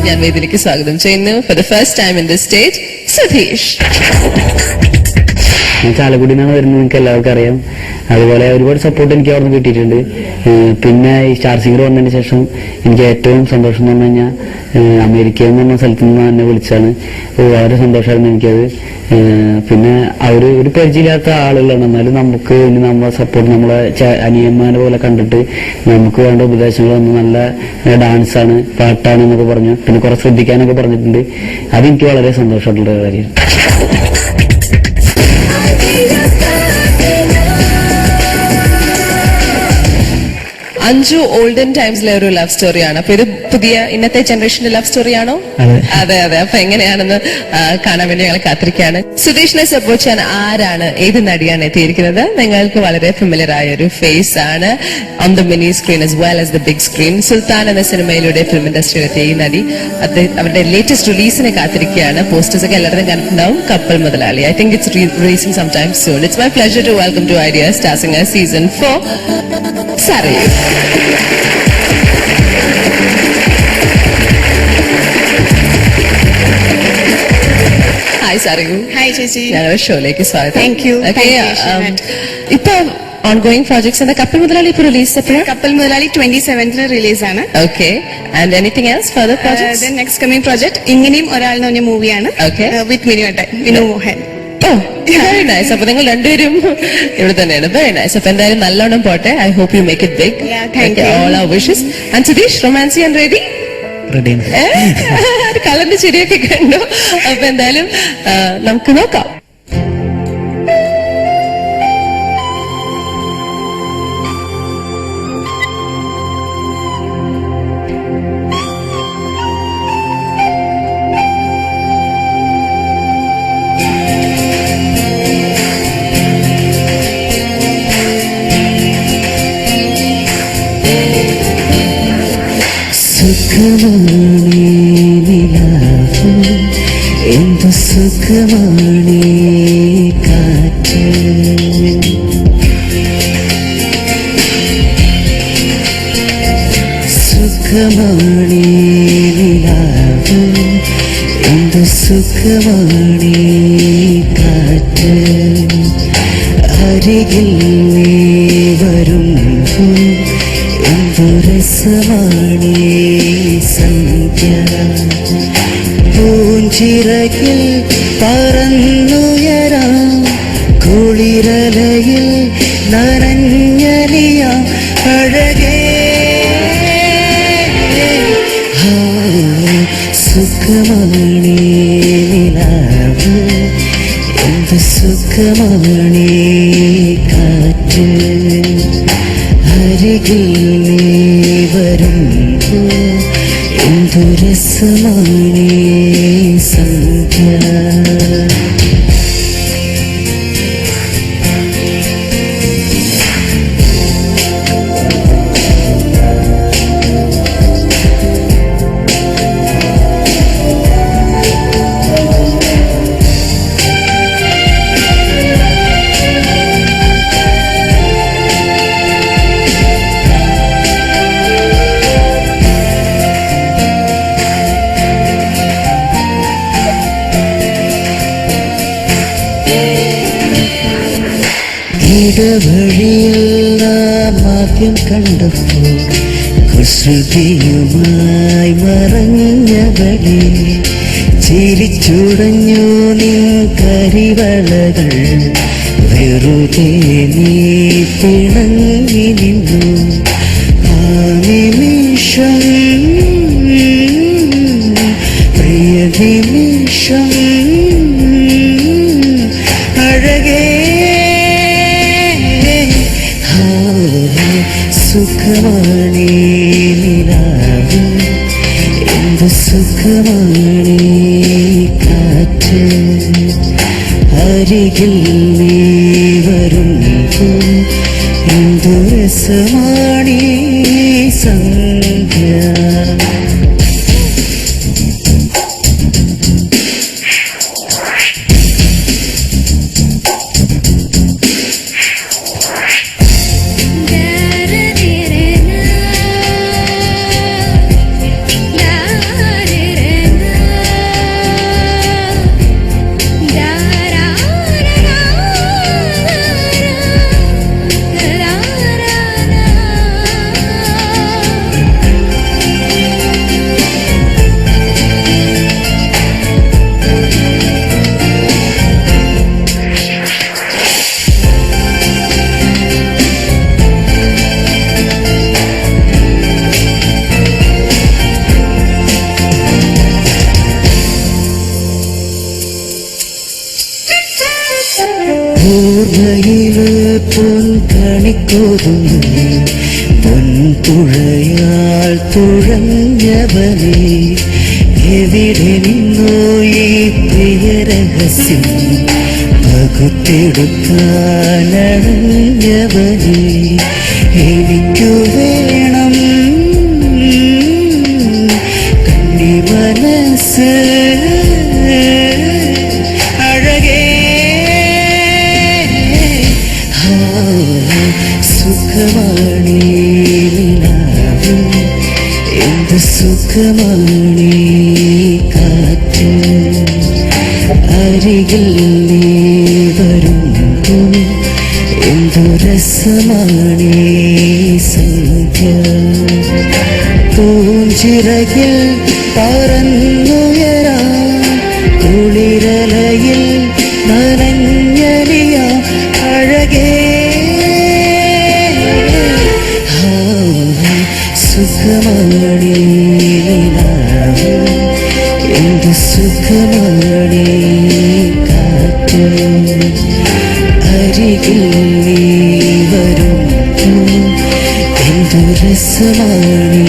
ഞാൻ വേദിയിലേക്ക് സ്വാഗതം ചെയ്യുന്നു. For the first time in the stage Sudheesh. ഞാൻ ചാലക്കുടിയിൽ നിന്നാണ് വരുന്നത്, നിങ്ങൾക്ക് എല്ലാവർക്കും അറിയാം. അതുപോലെ ഒരുപാട് സപ്പോർട്ട് എനിക്ക് അവിടെ നിന്ന് കിട്ടിയിട്ടുണ്ട്. പിന്നെ ഈ സ്റ്റാർ സിംഗർ വന്നതിന് ശേഷം എനിക്ക് ഏറ്റവും സന്തോഷം എന്ന് പറഞ്ഞു കഴിഞ്ഞാൽ അമേരിക്കയിൽ നിന്ന് പറഞ്ഞ സ്ഥലത്തു നിന്ന് എന്നെ വിളിച്ചാണ്. വളരെ സന്തോഷമായിരുന്നു എനിക്കത്. പിന്നെ അവർ ഒരു പരിചയമില്ലാത്ത ആളുകളാണ്, എന്നാലും നമുക്ക് നമ്മളെ സപ്പോർട്ട്, നമ്മളെ അനിയന്മാരെ പോലെ കണ്ടിട്ട് നമുക്ക് വേണ്ട ഉപദേശങ്ങൾ തന്നു. നല്ല ഡാൻസാണ്, പാട്ടാണ് എന്നൊക്കെ പറഞ്ഞു. പിന്നെ കുറെ ശ്രദ്ധിക്കാനൊക്കെ പറഞ്ഞിട്ടുണ്ട്. അതെനിക്ക് വളരെ സന്തോഷമായിട്ടുള്ള കാര്യം. അഞ്ജു ഓൾഡൻ ടൈംസിലെ ഒരു ലവ് സ്റ്റോറിയാണ്. അപ്പൊ ഇത് പുതിയ ഇന്നത്തെ ജനറേഷന്റെ ലവ് സ്റ്റോറിയാണോ? അതെ അതെ. അപ്പൊ എങ്ങനെയാണെന്ന് കാണാൻ വേണ്ടി ഞങ്ങൾ കാത്തിരിക്കുകയാണ്. സുധീഷിനെ സപ്പോർട്ട് ചെയ്യാൻ ആരാണ്, ഏത് നടിയാണ് എത്തിയിരിക്കുന്നത്? നിങ്ങൾക്ക് വളരെ ഫെമിലിയർ ആയ ഒരു ഫേസ് ആണ് on the mini screen as well as the big screen. സുൽത്താൻ എന്ന സിനിമയിലൂടെ ഫിലിം ഇൻഡസ്ട്രിയിൽ എത്തിയ ഈ നടി അവരുടെ ലേറ്റസ്റ്റ് റിലീസിനെ കാത്തിരിക്കുകയാണ്. പോസ്റ്റേഴ്സ് ഒക്കെ എല്ലാവരും കണ്ടിട്ടുണ്ടാവും. Kappal Muthalali. I think it's releasing some time soon. It's my pleasure to welcome to Idea star singer season 4 Sarayu. Hi Sarayu. Hi ചേച്ചി. ഞങ്ങളുടെ ഷോയിലേക്ക് സ്വാഗതം. Thank you. ഇപ്പൊ ഓൺഗോയിങ് പ്രോജക്ട്സ് എന്താ? കപ്പൽ മുതലാളി ഇപ്പൊ റിലീസ് എപ്പോഴാണ്? കപ്പൽ മുതലാളി 27th റിലീസ് ആണ്. Okay. And anything else further projects? Then next coming project ഇങ്ങനെയും ഒരാളെന്ന് പറഞ്ഞ മൂവിയാണ്. With Vinu Mohan. Very nice. അപ്പൊ നിങ്ങൾ രണ്ടുപേരും ഇവിടെ തന്നെയാണ്. Very nice. അപ്പൊ എന്തായാലും നല്ലോണം പോട്ടെ. I hope you make it big. All our wishes. And Sudheesh, romance ചെയ്യാൻ റെഡി? കളറിന്റെ ചിരിയൊക്കെ കണ്ടു. അപ്പൊ എന്തായാലും നമുക്ക് നോക്കാം. സുഖമാണീ നിലാവ്, എന്തു സുഖമാണീ കാറ്റ്, സുഖമാണീ നിലാവ്, എന്തു സുഖമാണീ കാറ്റ്, അരികിൽ നീ വരുമ്പോൾ എന്തു രസമാണീ സന്ധ്യ, പൂഞ്ചിറകിൽ പറന്നുയരാം, കുളിരലയിൽ നനഞ്ഞലിയാം അഴകേ, സുഖമാണീ നിലാവ്, എന്ത് സുഖമാണീ കാറ്റ്, അരികിൽ നീ വരുമ്പോൾ എന്തു രസമാണീ സന്ധ്യ. ഇടവഴിയിൽ നാം ആദ്യം കണ്ടപ്പോൾ കുസൃതിയുമായി മറഞ്ഞവളെ, ചിരിച്ചുടഞ്ഞു നിൻ കരിവളകൾ, വെറുതെ നീ പിണങ്ങി നിന്നു. ആ നിമിഷം പ്രിയ നിമിഷം അഴകേ, സുഖമാണീ നിലാവ്, എന്ത് സുഖമാണീ കാറ്റ്, അരികിൽ നീ വരുമ്പോൾ എന്തു രസമാണീ സന്ധ്യ. പൊൻകണിക്കൊതുങ്ങി പൊൻതുഴയാൽ തുഴഞ്ഞവനെ എവിടെ നിന്നോ ഈ പ്രിയ രഹസ്യം പകുത്തെടുക്കാനണഞ്ഞവനെ എനിക്കു വേണം കന്നി മനസ്സ് അഴകേ സുഖമാണീ നിലാവ് എന്ത് സുഖമാണീ കാറ്റ് അരികിൽ നീ വരുമ്പോൾ എന്തു രസമാണീ സന്ധ്യ പൂഞ്ചിറകിൽ പറന്നുയരാ കുളിരലയിൽ നനഞ്ഞലിയ അഴകേ സുഖമാണീ നിലാവ് എന്ത് സുഖമാണീ കാറ്റ് അരികിൽ നീ വരുമ്പോൾ എന്തു രസമാണീ